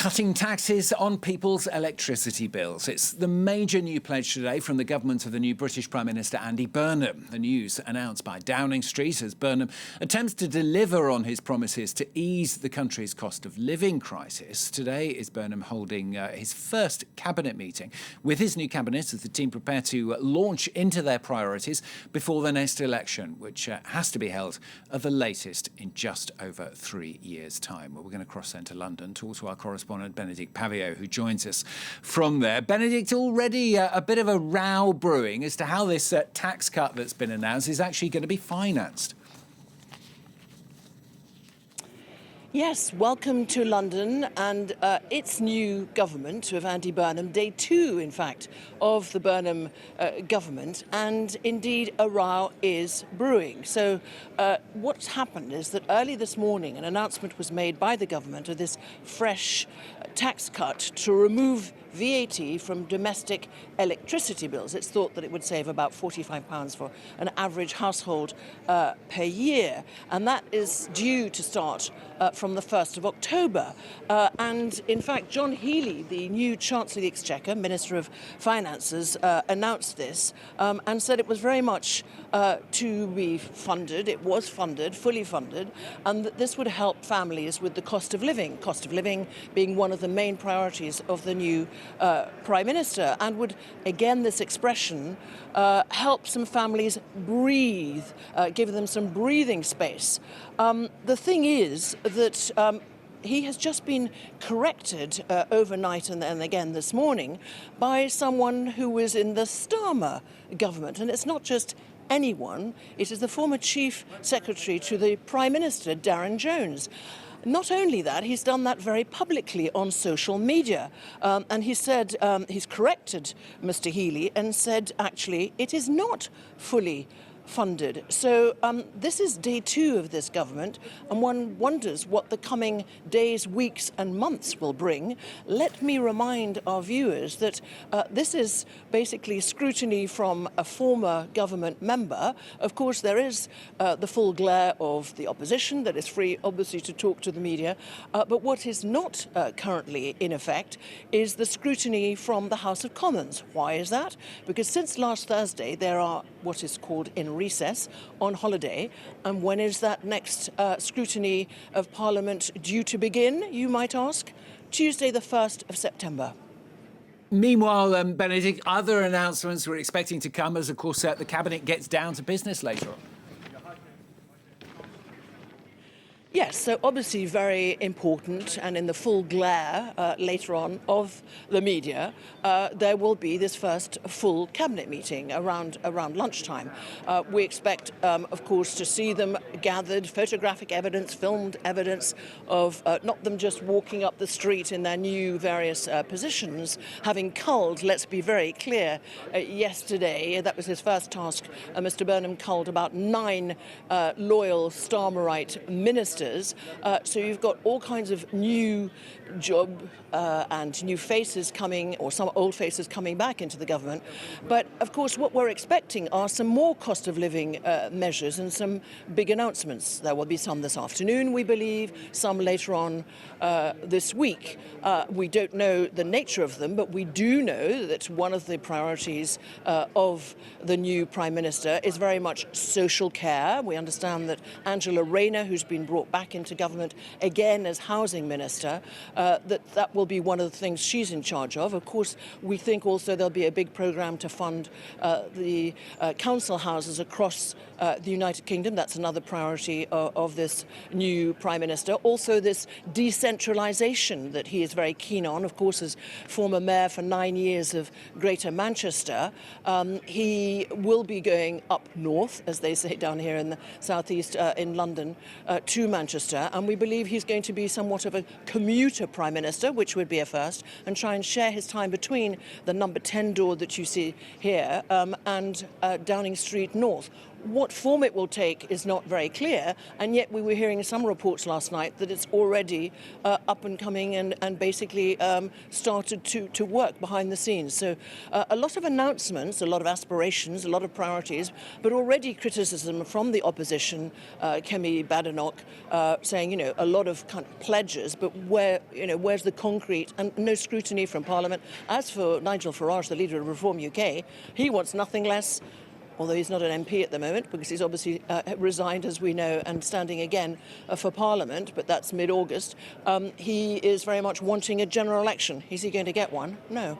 Cutting taxes on people's electricity bills. It's the major new pledge today from the government of the new British Prime Minister Andy Burnham. The news announced by Downing Street as Burnham attempts to deliver on his promises to ease the country's cost of living crisis. Today is Burnham holding his first cabinet meeting with his new cabinet as the team prepare to launch into their priorities before the next election, which has to be held at the latest in just over 3 years' time. Well, we're going to cross into London, talk to our correspondent Benedicte Paviot, who joins us from there. Benedict, already a bit of a row brewing as to how this tax cut that's been announced is actually going to be financed. Yes, welcome to London and its new government of Andy Burnham, day 2, in fact, of the Burnham government, and indeed a row is brewing. So what's happened is that early this morning an announcement was made by the government of this fresh tax cut to remove VAT from domestic electricity bills. It's thought that it would save about £45 for an average household per year, and that is due to start from the 1st of October. And in fact, John Healey, the new Chancellor of the Exchequer, Minister of Finances, announced this and said it was very much to be funded. It was funded, fully funded, and that this would help families with the cost of living being one of the main priorities of the new Prime Minister, and would, again, this expression, help some families breathe, give them some breathing space. The thing is that he has just been corrected overnight and then again this morning by someone who was in the Starmer government. And it's not just anyone, it is the former Chief Secretary to the Prime Minister, Darren Jones. Not only that, he's done that very publicly on social media. And he said, he's corrected Mr. Healey and said, actually, it is not fully funded. So this is day 2 of this government, and one wonders what the coming days, weeks and months will bring. Let me remind our viewers that this is basically scrutiny from a former government member. Of course, there is the full glare of the opposition that is free, obviously, to talk to the media. But what is not currently in effect is the scrutiny from the House of Commons. Why is that? Because since last Thursday, there are what is called in recess on holiday. And when is that next scrutiny of Parliament due to begin, you might ask? Tuesday, the 1st of September. Meanwhile, Benedict, other announcements we're expecting to come as, of course, the Cabinet gets down to business later on. Yes, so obviously very important, and in the full glare later on of the media, there will be this first full cabinet meeting around lunchtime. We expect, of course, to see them gathered, photographic evidence, filmed evidence of not them just walking up the street in their new various positions, having culled, let's be very clear, yesterday, that was his first task, Mr. Burnham culled about 9 loyal Starmerite ministers. So you've got all kinds of new job and new faces coming, or some old faces coming back into the government. But of course, what we're expecting are some more cost of living measures and some big announcements. There will be some this afternoon, we believe, some later on this week. We don't know the nature of them, but we do know that one of the priorities of the new Prime Minister is very much social care. We understand that Angela Rayner, who's been brought back into government again as housing minister, that will be one of the things she's in charge of. Of course, we think also there'll be a big programme to fund the council houses across the United Kingdom. That's another priority of this new Prime Minister. Also, this decentralisation that he is very keen on. Of course, as former mayor for 9 years of Greater Manchester, he will be going up north, as they say down here in the southeast in London, to Manchester. And we believe he's going to be somewhat of a commuter Prime Minister, which would be a first, and try and share his time between the number 10 door that you see here and Downing Street North. What form it will take is not very clear, and yet we were hearing some reports last night that it's already up and coming and basically started to work behind the scenes. So a lot of announcements, a lot of aspirations, a lot of priorities, but already criticism from the opposition, Kemi Badenoch, saying, a lot of kind of pledges, but where's the concrete, and no scrutiny from Parliament. As for Nigel Farage, the leader of Reform UK, he wants nothing less, although he's not an MP at the moment, because he's obviously resigned, as we know, and standing again for Parliament, but that's mid-August. He is very much wanting a general election. Is he going to get one? No.